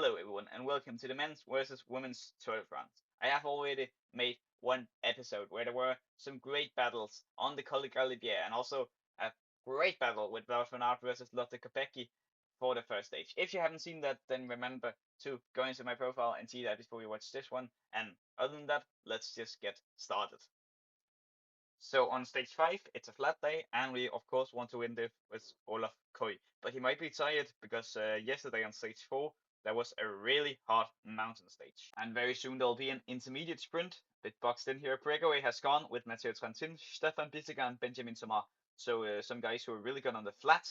Hello everyone and welcome to the men's versus women's Tour de France. I have already made one episode where there were some great battles on the Col de Galibier and also a great battle with Wout van Aert versus Lotte Kopecky for the first stage. If you haven't seen that, then remember to go into my profile and see that before you watch this one. And other than that, let's just get started. So on stage 5, it's a flat day, and we of course want to win this with Olaf Koy. But he might be tired because yesterday on stage 4, there was a really hard mountain stage. And very soon there'll be an intermediate sprint. Bit boxed in here. Breakaway has gone with Matteo Trentin, Stefan Bissegger, and Benjamin Somar. So some guys who are really good on the flat.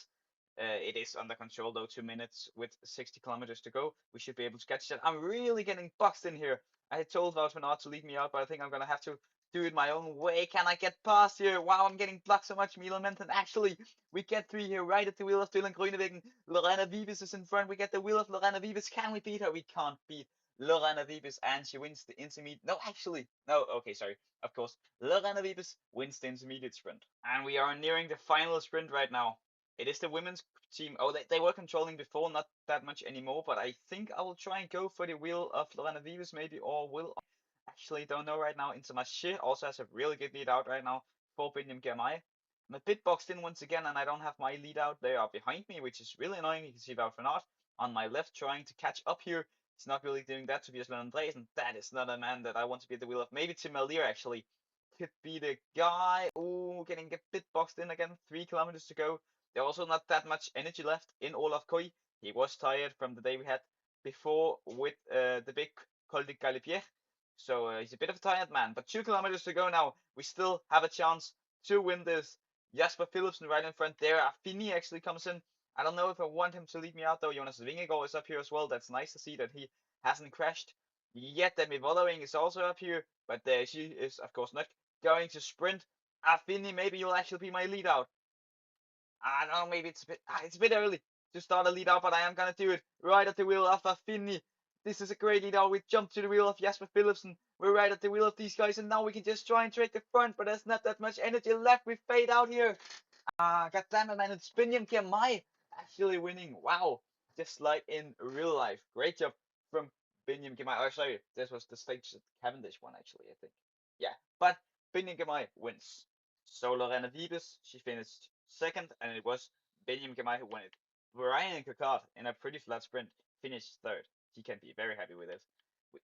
It is under control though, 2 minutes with 60 kilometers to go. We should be able to catch that. I'm really getting boxed in here. I had told Wout van Aert to lead me out, but I think I'm gonna have to do it my own way. Can I get past here? Wow, I'm getting blocked so much. Milan Menten. Actually, we get 3 here right at the wheel of Dylan Groenewegen. Lorena Wiebes is in front. We get the wheel of Lorena Wiebes. Can we beat her? We can't beat Lorena Wiebes, and she wins the intermediate. No, actually, no. Okay, sorry. Of course, Lorena Wiebes wins the intermediate sprint, and we are nearing the final sprint right now. It is the women's team. Oh, they were controlling before, not that much anymore, but I think I will try and go for the wheel of Lorena Wiebes maybe, or will actually don't know right now. Intermarché also has a really good lead out right now for Biniam Girmay. I'm a bit boxed in once again, and I don't have my lead out. They are behind me, which is really annoying. You can see Wout van Aert on my left trying to catch up here. He's not really doing that. Tobias Andres, and that is not a man that I want to be at the wheel of. Maybe Tim Malier actually could be the guy. Oh, getting a bit boxed in again. 3 kilometers to go. There's also not that much energy left in Olaf Koy. He was tired from the day we had before with the big Col de Galibier. So he's a bit of a tired man, but 2 kilometers to go now. We still have a chance to win this. Jasper Philipsen right in front there. Affini actually comes in. I don't know if I want him to lead me out though. Jonas Vingegaard is up here as well. That's nice to see that he hasn't crashed yet. Demi Vollering is also up here, but she is of course not going to sprint. Affini, maybe you'll actually be my lead out. I don't know, maybe it's a bit early to start a lead out, but I am gonna do it right at the wheel of Affini. This is a great lead out. We jump to the wheel of Jasper Philipsen. We're right at the wheel of these guys, and now we can just try and trade the front, but there's not that much energy left. We fade out here. God damn it, man. It's Biniam Girmay actually winning. Wow. Just like in real life. Great job from Biniam Girmay. Oh, sorry. This was the stage Cavendish one, actually, I think. Yeah. But Biniam Girmay wins. So Lorena Wiebes, she finished second, and it was Biniam Girmay who won it. Brian Coquard, in a pretty flat sprint, finished third. He can be very happy with it.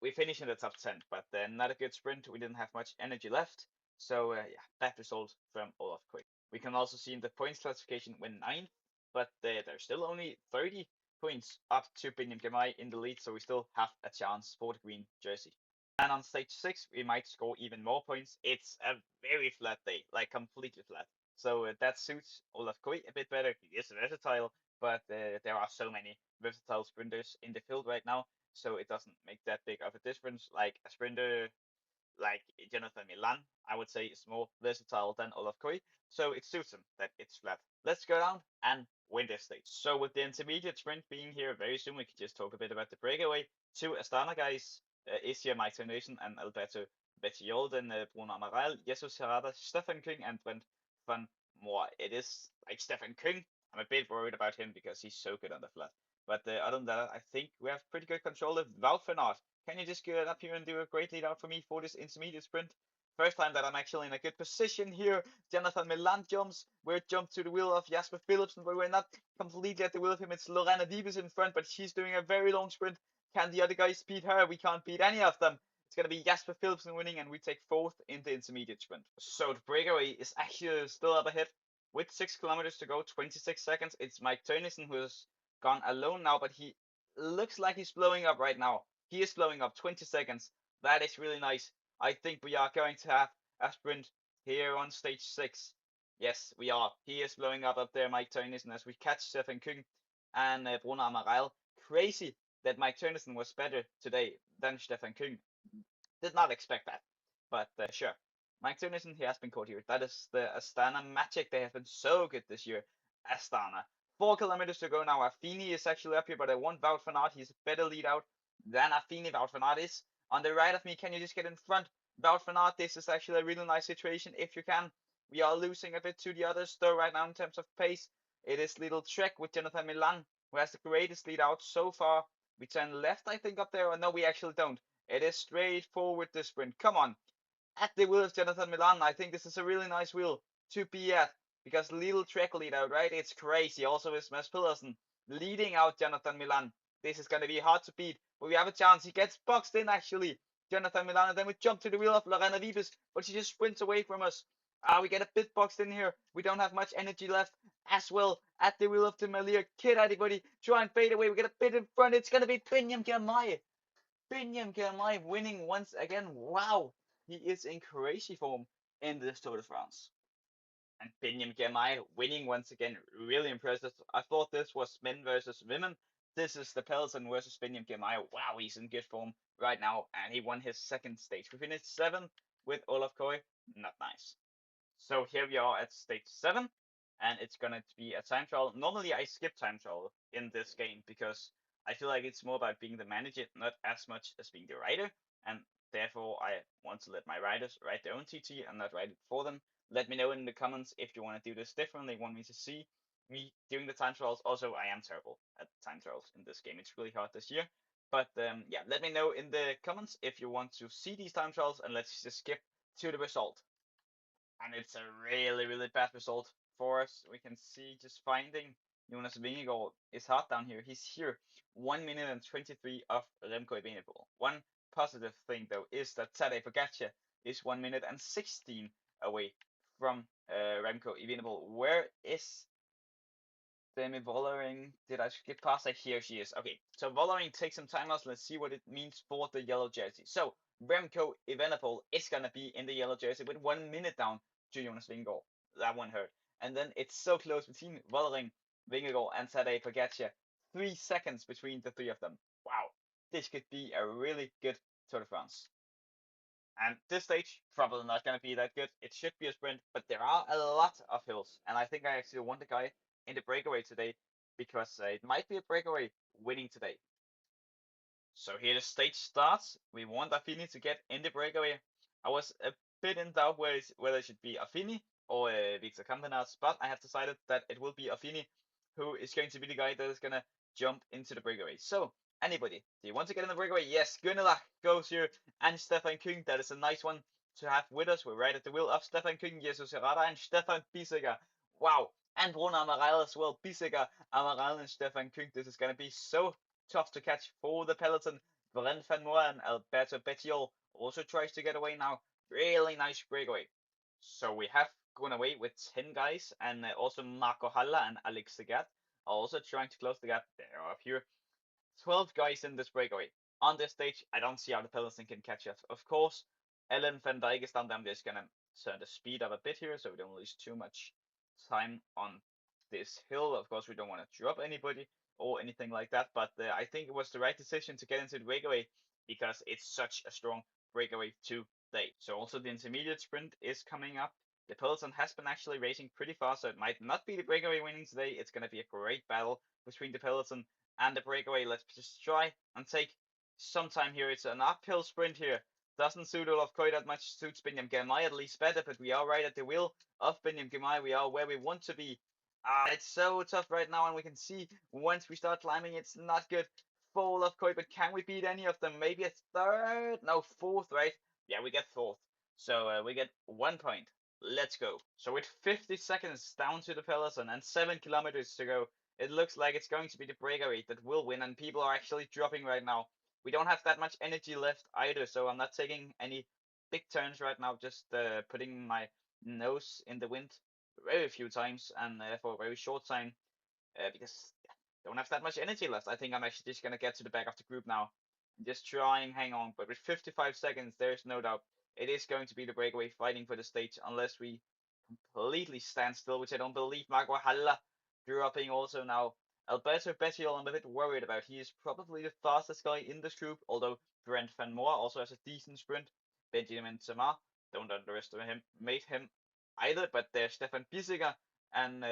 We finished in the top 10, but not a good sprint. We didn't have much energy left. So, yeah, bad result from Olaf Koy. We can also see in the points classification we're ninth, but there's still only 30 points up to Biniam Girmay in the lead, so we still have a chance for the green jersey. And on stage 6, we might score even more points. It's a very flat day, like completely flat. So that suits Olaf Koy a bit better. He is versatile, but there are so many versatile sprinters in the field right now, so it doesn't make that big of a difference. Like a sprinter like Jonathan Milan, I would say is more versatile than Olaf Koy, so it suits him that it's flat. Let's go down and win this stage. So with the intermediate sprint being here very soon, we can just talk a bit about the breakaway. 2 Astana guys, Isia Maito Nation and Alberto Bettiolden, Bruno Amaral, Jesus Herrada, Stefan Küng, and Brent van Moor. It is like Stefan Küng. I'm a bit worried about him because he's so good on the flat. But other than that, I think we have pretty good control of Wout van Aert. Can you just get up here and do a great lead out for me for this intermediate sprint? First time that I'm actually in a good position here. Jonathan Milan jumps. We're jumped to the wheel of Jasper Philipsen, but we're not completely at the wheel of him. It's Lorena Wiebes in front, but she's doing a very long sprint. Can the other guys beat her? We can't beat any of them. It's going to be Jasper Philipsen winning, and we take 4th in the intermediate sprint. So the breakaway is actually still up ahead with 6 kilometers to go, 26 seconds. It's Mike Teunissen who has gone alone now, but he looks like he's blowing up right now. He is blowing up 20 seconds. That is really nice. I think we are going to have a sprint here on stage 6. Yes, we are. He is blowing up there, Mike Teunissen, as we catch Stefan Küng and Bruno Amaral. Crazy that Mike Teunissen was better today than Stefan Küng. Did not expect that, but sure. Mike Teunissen, he has been caught here. That is the Astana magic. They have been so good this year. Astana. 4 kilometers to go now. Affini is actually up here, but I want Wout van Aert. He's a better lead out than Affini. Wout van Aert is on the right of me. Can you just get in front? Wout van Aert, this is actually a really nice situation if you can. We are losing a bit to the others though right now in terms of pace. It is little Trek with Jonathan Milan, who has the greatest lead out so far. We turn left, I think, up there. Or no, we actually don't. It is straight forward the sprint. Come on. At the wheel of Jonathan Milan. I think this is a really nice wheel to be at. Because little track lead out, right? It's crazy. Also with Mads Pedersen leading out Jonathan Milan. This is going to be hard to beat. But we have a chance. He gets boxed in, actually. Jonathan Milan. And then we jump to the wheel of Lorena Wiebes. But she just sprints away from us. We get a bit boxed in here. We don't have much energy left as well. At the wheel of the Malia. Kid anybody. Try and fade away. We get a bit in front. It's going to be Binyam Girmay. Binyam Girmay winning once again. Wow. He is in crazy form in this Tour de France. And Binyam Girmay winning once again. Really impressive. I thought this was men versus women. This is the Peloton versus Binyam Girmay. Wow, he's in good form right now. And he won his second stage. We finished 7th with Olaf Koy. Not nice. So here we are at stage 7, and it's gonna be a time trial. Normally I skip time trial in this game because I feel like it's more about being the manager, not as much as being the rider, and therefore I want to let my riders write their own TT and not write it for them. Let me know in the comments if you want to do this differently, want me to see me doing the time trials. Also, I am terrible at time trials in this game. It's really hard this year. But yeah, let me know in the comments if you want to see these time trials, and let's just skip to the result. And it's a really, really bad result for us. We can see just finding Jonas Vingegaard is hard down here. He's here 1 minute and 23 of Remco Evenepoel. One positive thing though is that Tadej Pogacar is 1 minute and 16 away from Remco Evenepoel. Where is Demi Vollering? Did I skip past her? Here she is. Okay, so Vollering takes some time out. Let's see what it means for the yellow jersey. So Remco Evenepoel is gonna be in the yellow jersey with 1 minute down to Jonas Vingegaard. That one hurt. And then it's so close between Vollering, Vingegaard, and Tadej Pogacar. 3 seconds between the three of them. Wow, this could be a really good Tour de France. And this stage, probably not going to be that good. It should be a sprint, but there are a lot of hills. And I think I actually want the guy in the breakaway today because it might be a breakaway winning today. So here the stage starts. We want Affini to get in the breakaway. I was a bit in doubt whether it should be Affini or Victor Campenaerts, but I have decided that it will be Affini who is going to be the guy that is going to jump into the breakaway. So, anybody, do you want to get in the breakaway? Yes, Gunnelach goes here, and Stefan Küng. That is a nice one to have with us. We're right at the wheel of Stefan Küng, Jesus Herrada, and Stefan Bissegger. Wow, and Bruno Amaral as well. Bissegger, Amaral, and Stefan Küng. This is going to be so tough to catch for the peloton. Brent Van Moor and Alberto Bettiol also tries to get away now. Really nice breakaway. So we have gone away with 10 guys, and also Marco Halla and Alex Sagat are also trying to close the gap. There are here 12 guys in this breakaway. On this stage, I don't see how the peloton can catch us. Of course, Ellen van Dijk is down there. I'm just gonna turn the speed up a bit here so we don't lose too much time on this hill. Of course, we don't want to drop anybody or anything like that, but I think it was the right decision to get into the breakaway because it's such a strong breakaway today. So also the intermediate sprint is coming up. The peloton has been actually racing pretty fast, so it might not be the breakaway winning today. It's going to be a great battle between the peloton and the breakaway. Let's just try and take some time here. It's an uphill sprint here. Doesn't suit Olaf Koy that much. Suits Binyam Girmay at least better, but we are right at the wheel of Binyam Girmay. We are where we want to be. It's so tough right now, and we can see once we start climbing, it's not good for Olaf Koy, but can we beat any of them? Maybe a third? No, fourth, right? Yeah, we get fourth. So we get 1 point. Let's go. So with 50 seconds down to the peloton and 7 kilometers to go, it looks like it's going to be the breakaway that will win, and people are actually dropping right now. We don't have that much energy left either, so I'm not taking any big turns right now, just putting my nose in the wind very few times and for a very short time because yeah, don't have that much energy left. I think I'm actually just gonna get to the back of the group now. Just try and hang on, but with 55 seconds, there's no doubt it is going to be the breakaway fighting for the stage unless we completely stand still, which I don't believe. Marco Halla dropping also now. Alberto Bettiol, I'm a bit worried about. He is probably the fastest guy in this group, although Brent Van Moor also has a decent sprint. Benjamin Samar, don't underestimate him either, but there's Stefan Bissegger and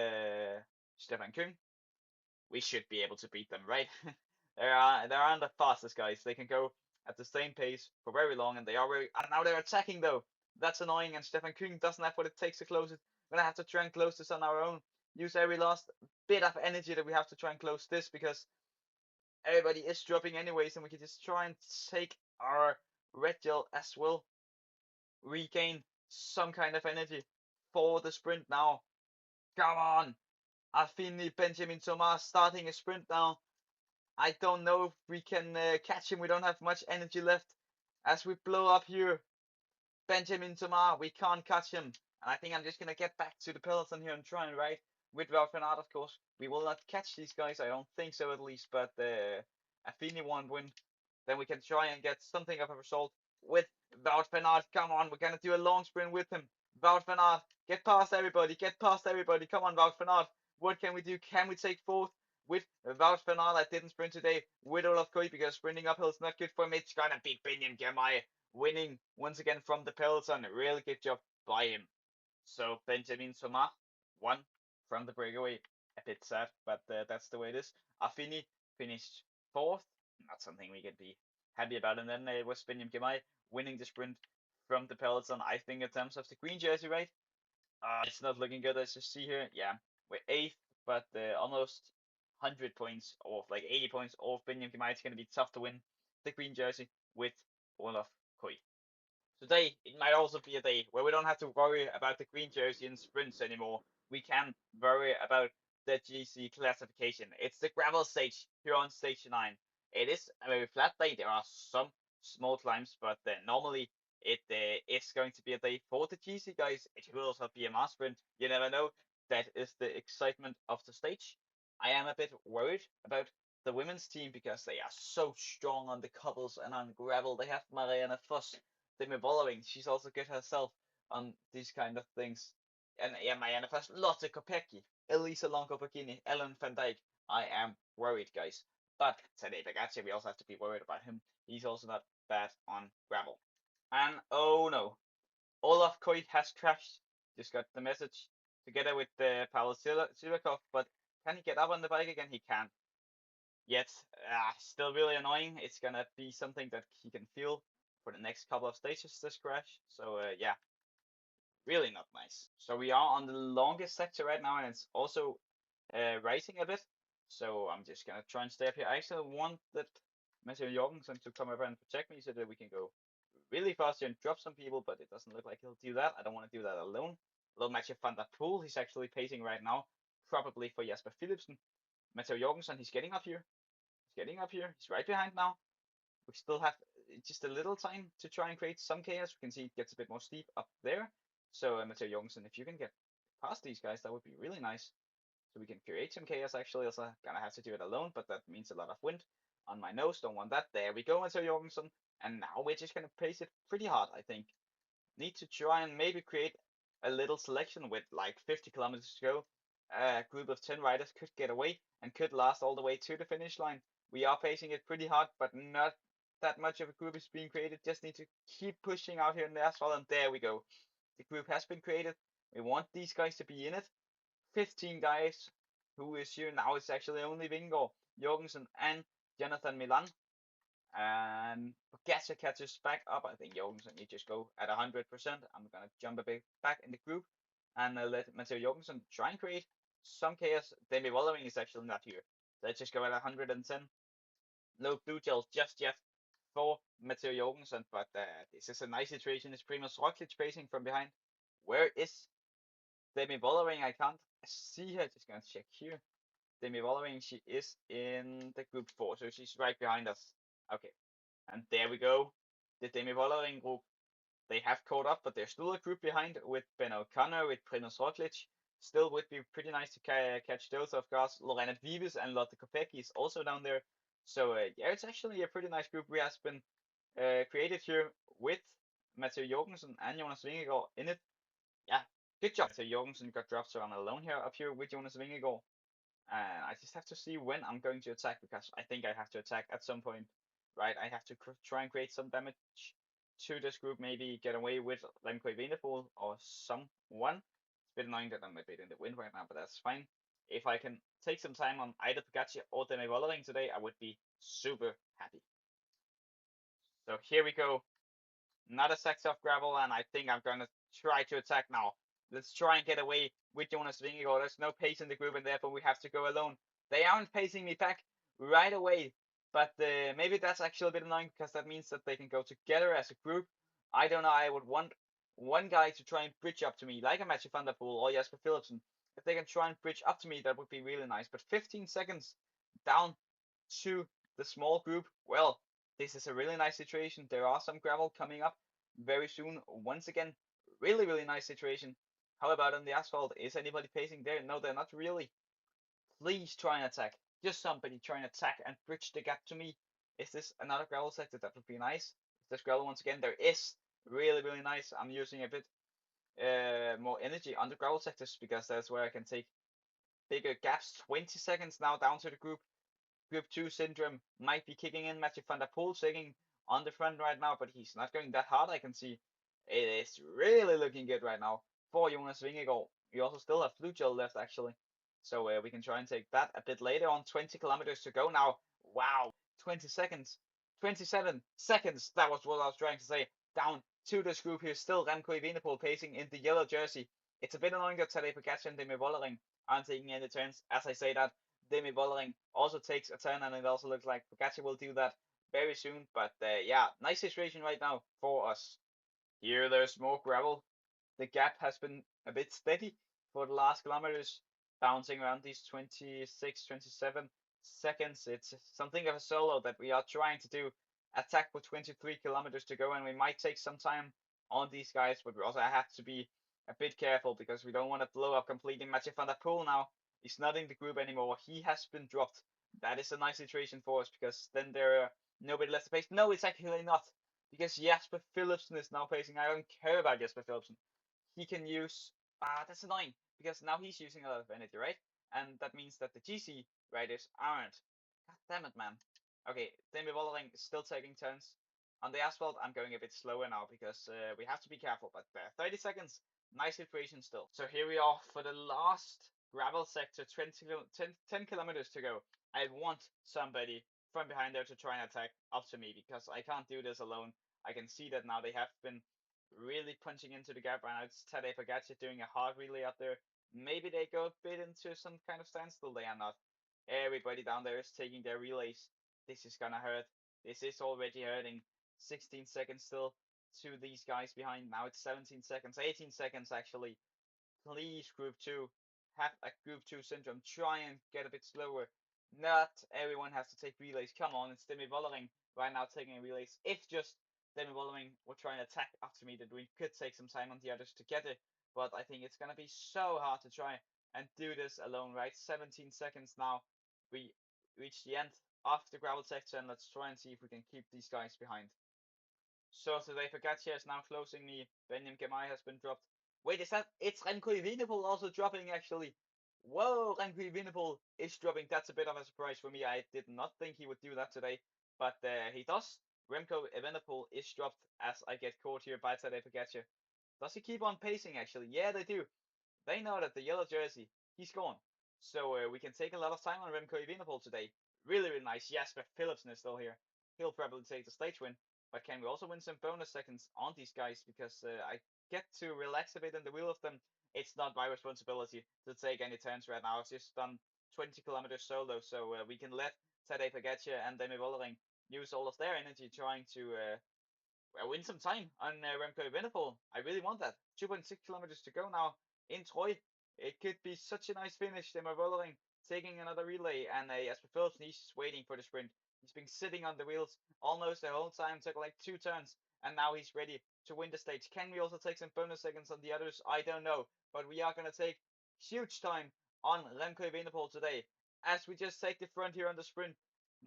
Stefan Küng. We should be able to beat them, right? they aren't the fastest guys. They can go at the same pace for very long, and they are very. And now they're attacking though. That's annoying, and Stefan Küng doesn't have what it takes to close it. We're gonna have to try and close this on our own. Use every last bit of energy that we have to try and close this because everybody is dropping anyways, and we can just try and take our red gel as well. Regain some kind of energy for the sprint now. Come on! Affini, Benjamin Thomas starting a sprint now. I don't know if we can catch him. We don't have much energy left. As we blow up here, Benjamin Thomas, we can't catch him. And I think I'm just going to get back to the peloton here and try and ride with Wout van Aert, of course. We will not catch these guys, I don't think so at least, but Affini won't win. Then we can try and get something of a result with Wout van Aert. Come on, we're going to do a long sprint with him. Wout van Aert, get past everybody, get past everybody. Come on, Wout van Aert. What can we do? Can we take fourth with Wout van Aert? I didn't sprint today with Lotte Kopecky because sprinting uphill is not good for him. It's going to be Biniam Girmay winning once again from the peloton. A really good job by him. So Benjamin Thomas won from the breakaway. A bit sad, but that's the way it is. Affini finished fourth. Not something we can be happy about. And then it was Biniam Girmay winning the sprint from the peloton. I think in terms of the green jersey, right? It's not looking good as you see here. Yeah, we're eighth, but almost 100 points off, like 80 points off Biniam Girmay. It's going to be tough to win the green jersey with Olaf Koy. Today, it might also be a day where we don't have to worry about the green jersey in sprints anymore. We can worry about the GC classification. It's the gravel stage here on stage 9. It is a very flat day. There are some small climbs, but normally it is going to be a day for the GC guys. It will also be a mass sprint. You never know. That is the excitement of the stage. I am a bit worried about the women's team because they are so strong on the cobbles and on gravel. They have Marianne Voss, Demi Vollering. She's also good herself on these kind of things. And yeah, Marianne Voss, Lotte Kopecky, Elisa Longo-Borghini, Ellen van Dijk. I am worried, guys. But Tadej Pogacar, we also have to be worried about him. He's also not bad on gravel. And oh no, Olaf Koy has crashed. Just got the message together with Pavel Sivakov, but can he get up on the bike again? He can. Yet, still really annoying. It's gonna be something that he can feel for the next couple of stages, this crash. So yeah, really not nice. So we are on the longest sector right now, and it's also rising a bit. So I'm just gonna try and stay up here. I actually wanted Matthew Jorgensen to come over and protect me so that we can go really fast here and drop some people, but it doesn't look like he'll do that. I don't want to do that alone. Hello, Mathieu van der Poel. He's actually pacing right now, probably for Jasper Philipsen. Mathieu Jorgensen, he's getting up here. He's getting up here. He's right behind now. We still have just a little time to try and create some chaos. We can see it gets a bit more steep up there. So Mathieu Jorgensen, if you can get past these guys, that would be really nice. So we can create some chaos actually. Also gonna have to do it alone, but that means a lot of wind on my nose. Don't want that. There we go, Mathieu Jorgensen. And now we're just gonna pace it pretty hard, I think. Need to try and maybe create a little selection with like 50 kilometers to go. A group of 10 riders could get away and could last all the way to the finish line. We are pacing it pretty hard, but not that much of a group is being created. Just need to keep pushing out here in the asphalt, and there we go. The group has been created. We want these guys to be in it. 15 guys. Who is here now? It's actually only Vingegaard, Jorgensen, and Jonathan Milan. And Pogacar catches back up. I think Jorgensen, you just go at 100%. I'm gonna jump a bit back in the group and let Mathieu Jorgensen try and create some chaos. Demi Vollering is actually not here. Let's just go at 110. No blue gel just yet for Mathieu Jorgensen, but this is a nice situation. It's Primož Roglic pacing from behind. Where is Demi Vollering? I can't see her. Just gonna check here. Demi Vollering, she is in the group 4, so she's right behind us. Okay, and there we go. The Demi Vollering group. They have caught up, but there's still a group behind with Ben O'Connor, with Primož Roglic. Still would be pretty nice to catch those, of course. Lorena Wiebes and Lotte Kopecky is also down there. So yeah, it's actually a pretty nice group we have been created here with Mathieu Jorgensen and Jonas Vingegaard in it. Yeah, good job. Mathieu Jorgensen got dropped, so I'm alone here up here with Jonas Vingegaard. And I just have to see when I'm going to attack, because I think I have to attack at some point, right? I have to try and create some damage to this group, maybe get away with Remco Evenepoel or someone. It's a bit annoying that I'm a bit in the wind right now, but that's fine. If I can take some time on either Pogacar or Demi Vollering today, I would be super happy. So here we go. Another sector of gravel, and I think I'm going to try to attack now. Let's try and get away with Jonas Vingegaard. There's no pace in the group, and therefore we have to go alone. They aren't pacing me back right away. But maybe that's actually a bit annoying because that means that they can go together as a group. I don't know. I would want one guy to try and bridge up to me, like a Matthew van der Poel or Jasper Philipsen. If they can try and bridge up to me, that would be really nice. But 15 seconds down to the small group, well, this is a really nice situation. There are some gravel coming up very soon. Once again, really, really nice situation. How about on the asphalt? Is anybody pacing there? No, they're not really. Please try and attack. Just somebody try and attack and bridge the gap to me. Is this another gravel sector? That would be nice. Is this gravel once again? There is. Really, really nice. I'm using a bit more energy on the gravel sectors because that's where I can take bigger gaps. 20 seconds now down to the Group 2 syndrome might be kicking in. Matthew van der Poel singing on the front right now, but he's not going that hard, I can see. It is really looking good right now for Jonas Vingegaard. We also still have Blue Gel left, actually. So we can try and take that a bit later on. 20 kilometers to go now. Wow, 20 seconds. 27 seconds. That was what I was trying to say. Down to this group here. Still Remco Evenepoel pacing in the yellow jersey. It's a bit annoying that Tadej Pogacar and Demi Vollering aren't taking any turns. As I say that, Demi Vollering also takes a turn, and it also looks like Pogacar will do that very soon. But yeah, nice situation right now for us. Here there's more gravel. The gap has been a bit steady for the last kilometers, bouncing around these 26, 27 seconds. It's something of a solo that we are trying to do. Attack with 23 kilometers to go, and we might take some time on these guys, but we also have to be a bit careful because we don't want to blow up completely. Mathieu van der Poel now is not in the group anymore. He has been dropped. That is a nice situation for us because then there are nobody left to pace. No, it's actually not because Jasper Philipsen is now pacing. I don't care about Jasper Philipsen. He can use. That's annoying because now he's using a lot of energy, right? And that means that the GC riders aren't. God damn it, man. Okay, Demi Vollering is still taking turns. On the asphalt, I'm going a bit slower now because we have to be careful. But 30 seconds, nice situation still. So here we are for the last gravel sector, 10 kilometers to go. I want somebody from behind there to try and attack up to me because I can't do this alone. I can see that now they have been really punching into the gap right now. It's Tadej Pogacar doing a hard relay up there. Maybe they go a bit into some kind of standstill. They are not. Everybody down there is taking their relays. This is gonna hurt. This is already hurting. 16 seconds still to these guys behind. Now it's 17 seconds, 18 seconds actually. Please, Group 2, have a Group 2 syndrome. Try and get a bit slower. Not everyone has to take relays. Come on, it's Demi Vollering right now taking relays. If just Demi Vollering will try and attack after me, that we could take some time on the others to get it. But I think it's going to be so hard to try and do this alone, right? 17 seconds now. We reach the end of the gravel sector, and let's try and see if we can keep these guys behind. So today Pogacar is now closing me. Benjamin Gemay has been dropped. Wait, is that it's Remco Evenepoel also dropping actually? Whoa, Remco Evenepoel is dropping. That's a bit of a surprise for me. I did not think he would do that today, but he does. Remco Evenepoel is dropped as I get caught here by Tadej Pogacar. Does he keep on pacing actually? Yeah, they do. They know that the yellow jersey, he's gone. So we can take a lot of time on Remco Evenepoel today. Really, really nice. Jasper Philipsen is still here. He'll probably take the stage win. But can we also win some bonus seconds on these guys? Because I get to relax a bit in the wheel of them. It's not my responsibility to take any turns right now. I've just done 20 kilometers solo. So we can let Tadej Pogacar and Demi Vollering use all of their energy trying to win some time on Remco Evenepoel. I really want that. 2.6 kilometers to go now in Troy. It could be such a nice finish. Demi Vollering taking another relay, and Jasper Philipsen, he's just waiting for the sprint. He's been sitting on the wheels almost the whole time, took like 2 turns, and now he's ready to win the stage. Can we also take some bonus seconds on the others? I don't know, but we are going to take huge time on Remco Evenepoel today as we just take the front here on the sprint.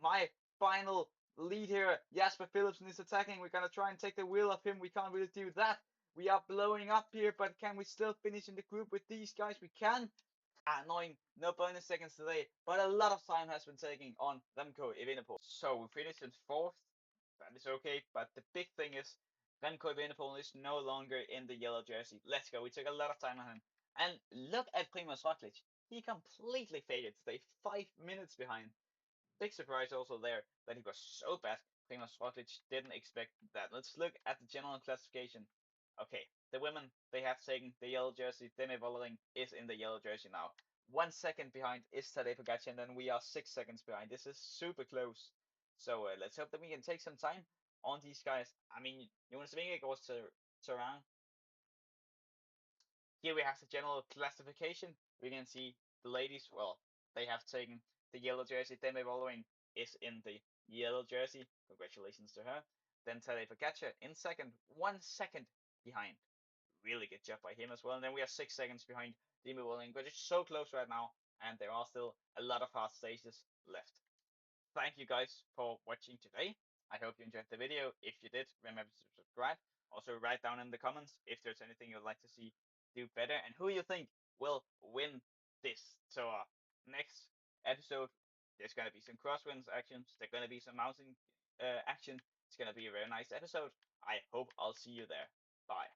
My final lead here. Jasper Philipsen is attacking. We're going to try and take the wheel of him. We can't really do that. We are blowing up here, but can we still finish in the group with these guys? We can. Annoying. No bonus seconds today, but a lot of time has been taken on Remco Evenepoel. So we finished in fourth. That is okay, but the big thing is Remco Evenepoel is no longer in the yellow jersey. Let's go. We took a lot of time on him. And look at Primoz Roglic. He completely faded today, 5 minutes behind. Big surprise also there that he was so bad. Primoz Roglic didn't expect that. Let's look at the general classification. Okay, the women, they have taken the yellow jersey. Demi Vollering is in the yellow jersey now. 1 second behind is Tadej Pogacar, and then we are 6 seconds behind. This is super close. So let's hope that we can take some time on these guys. I mean, Jonas Vingegaard goes to Tehran. Here we have the general classification. We can see the ladies, well, they have taken the yellow jersey. Demi Vollering is in the yellow jersey. Congratulations to her. Then Tadej Pogacar in second, 1 second behind. Really good job by him as well. And then we are 6 seconds behind Demi Vollering, which is so close right now. And there are still a lot of hard stages left. Thank you guys for watching today. I hope you enjoyed the video. If you did, remember to subscribe. Also, write down in the comments if there's anything you'd like to see do better and who you think will win this. So, next episode, there's going to be some crosswinds actions. There's going to be some mountain action. It's going to be a very nice episode. I hope I'll see you there. Bye.